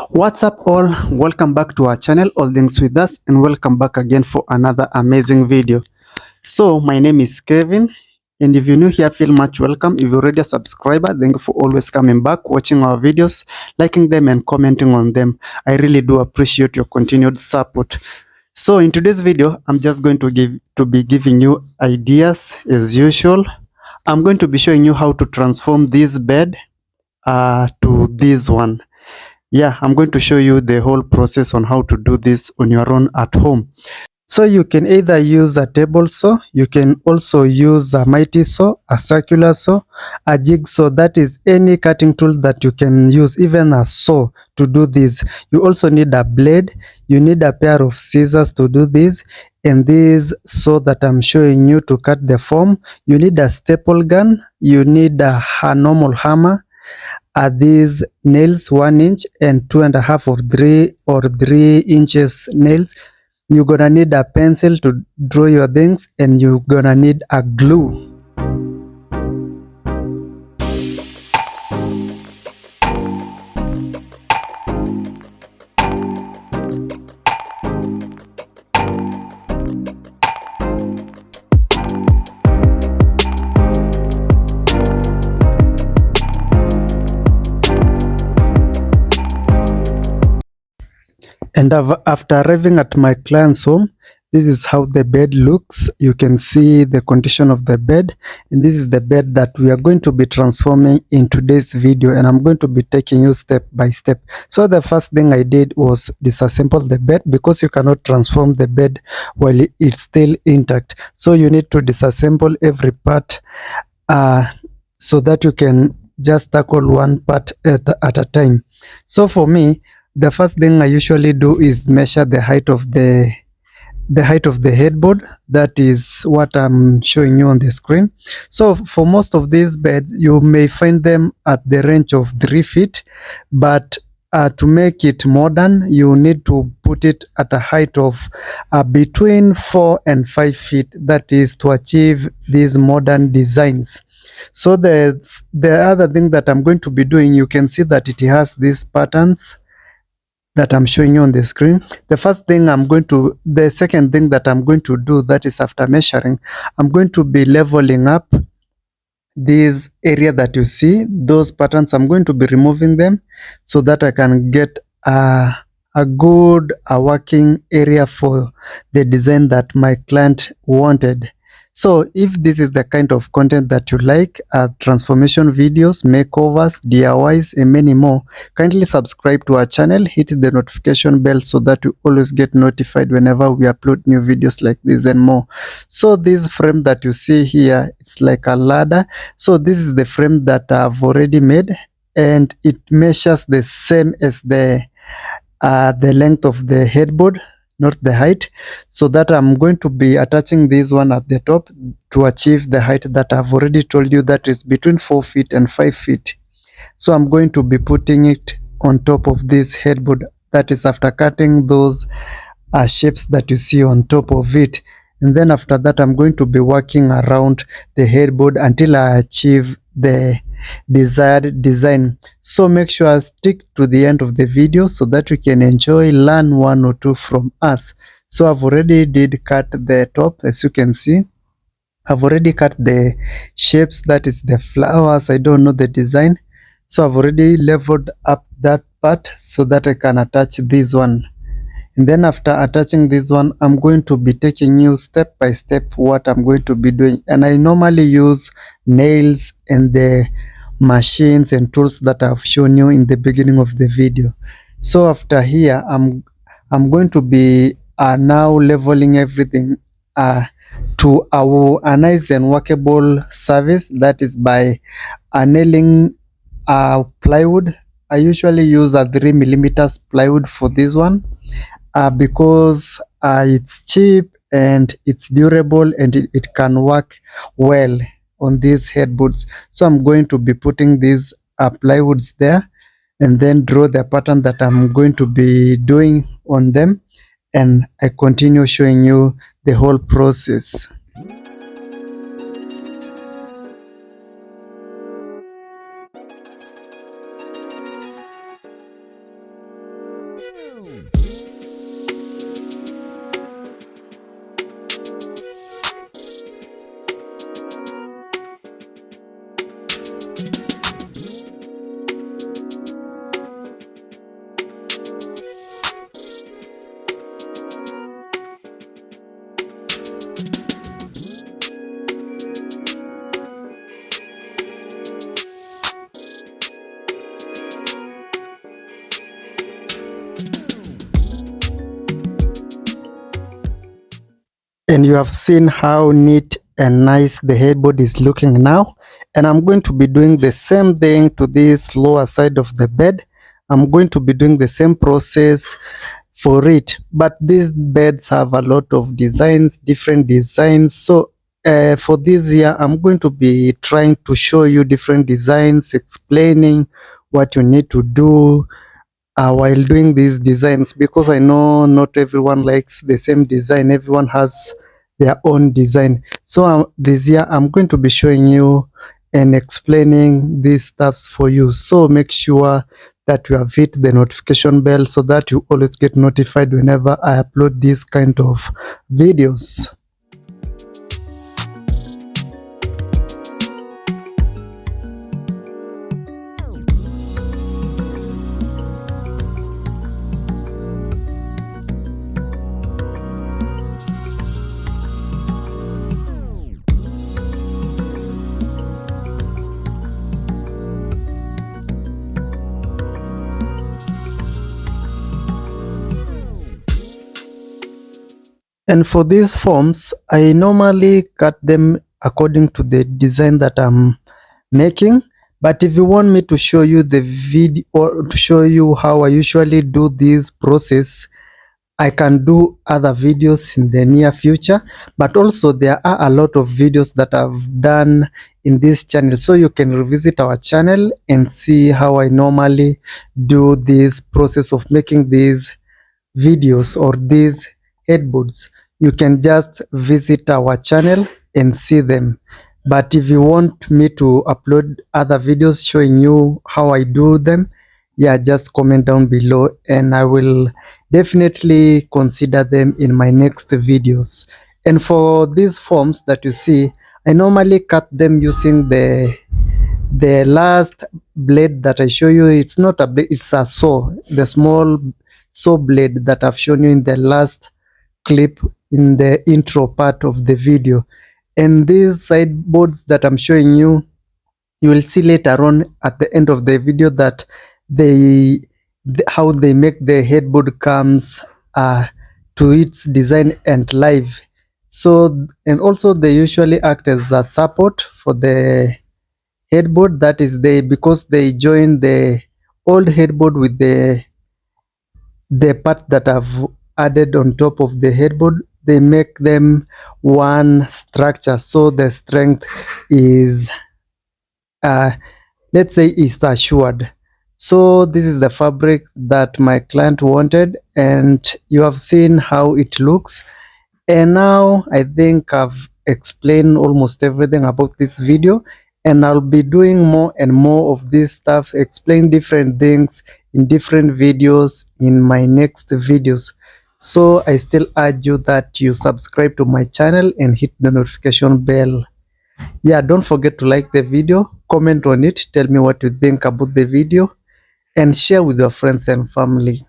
What's up all, welcome back to our channel All Things With Us, and welcome back again for another amazing video. So my name is Kevin, and if you're new here, feel much welcome. If you're already a subscriber, thank you for always coming back, watching our videos, liking them and commenting on them. I really do appreciate your continued support. So in today's video, I'm just going to be giving you ideas as usual. I'm going to be showing you how to transform this bed to this one. Yeah, I'm going to show you the whole process on how to do this on your own at home. So you can either use a table saw, you can also use a mighty saw, a circular saw, a jigsaw, that is any cutting tool that you can use, even a saw to do this. You also need a blade, you need a pair of scissors to do this, and this saw that I'm showing you to cut the foam. You need a staple gun, you need a normal hammer. Are these nails 1 inch and 2.5 or 3 inches nails? You're gonna need a pencil to draw your things, and you're gonna need a glue. And after arriving at my client's home, this is how the bed looks. You can see the condition of the bed, and this is the bed that we are going to be transforming in today's video, and I'm going to be taking you step by step. So the first thing I did was disassemble the bed, because you cannot transform the bed while it's still intact. So you need to disassemble every part so that you can just tackle one part at a time. So for me, the first thing I usually do is measure the height of the headboard. That is what I'm showing you on the screen. So for most of these beds, you may find them at the range of 3 feet, but to make it modern, you need to put it at a height of between 4 and 5 feet. That is to achieve these modern designs. So the other thing that I'm going to be doing, you can see that it has these patterns that I'm showing you on the screen. The second thing that I'm going to do, that is after measuring, I'm going to be leveling up this area that you see, those patterns. I'm going to be removing them so that I can get a good working area for the design that my client wanted. So if this is the kind of content that you like, transformation videos, makeovers, DIYs, and many more, kindly subscribe to our channel, hit the notification bell so that you always get notified whenever we upload new videos like this and more. So this frame that you see here, it's like a ladder. So this is the frame that I've already made, and it measures the same as the length of the headboard, not the height. So that I'm going to be attaching this one at the top to achieve the height that I've already told you, that is between 4 feet and 5 feet. So I'm going to be putting it on top of this headboard, that is after cutting those shapes that you see on top of it. And then after that, I'm going to be working around the headboard until I achieve the desired design. So make sure I stick to the end of the video so that you can enjoy, learn one or two from us. So I've already did cut the top, as you can see. I've already cut the shapes, that is the flowers. I don't know the design, so I've already leveled up that part so that I can attach this one. And then after attaching this one, I'm going to be taking you step by step what I'm going to be doing. And I normally use nails and the machines and tools that I've shown you in the beginning of the video. So after here, I'm going to be now leveling everything to a nice and workable surface, that is by nailing plywood. I usually use a 3mm plywood for this one, because it's cheap and it's durable, and it can work well on these headboards. So I'm going to be putting these plywoods there, and then draw the pattern that I'm going to be doing on them, and I continue showing you the whole process. And you have seen how neat and nice the headboard is looking now. And I'm going to be doing the same thing to this lower side of the bed. I'm going to be doing the same process for it, but these beds have a lot of designs, different designs. So for this year I'm going to be trying to show you different designs, explaining what you need to do while doing these designs, because I know not everyone likes the same design. Everyone has their own design. So this year I'm going to be showing you and explaining these stuffs for you. So make sure that you have hit the notification bell so that you always get notified whenever I upload these kind of videos. And for these forms, I normally cut them according to the design that I'm making. But if you want me to show you the video or to show you how I usually do this process, I can do other videos in the near future. But also there are a lot of videos that I've done in this channel, so you can revisit our channel and see how I normally do this process of making these videos or these headboards. You can just visit our channel and see them. But if you want me to upload other videos showing you how I do them, yeah, just comment down below and I will definitely consider them in my next videos. And for these forms that you see, I normally cut them using the last blade that I show you. It's not a blade, it's a saw, the small saw blade that I've shown you in the last clip in the intro part of the video. And these sideboards that I'm showing you, you will see later on at the end of the video that how they make the headboard comes to its design and live. So, and also they usually act as a support for the headboard, that is they, because they join the old headboard with the part that I've added on top of the headboard. They make them one structure, so the strength is uh, let's say is assured. So this is the fabric that my client wanted, and you have seen how it looks. And now I think I've explained almost everything about this video, and I'll be doing more and more of this stuff, explain different things in different videos in my next videos. So I still urge you that you subscribe to my channel and hit the notification bell. Yeah, don't forget to like the video, comment on it, tell me what you think about the video, and share with your friends and family.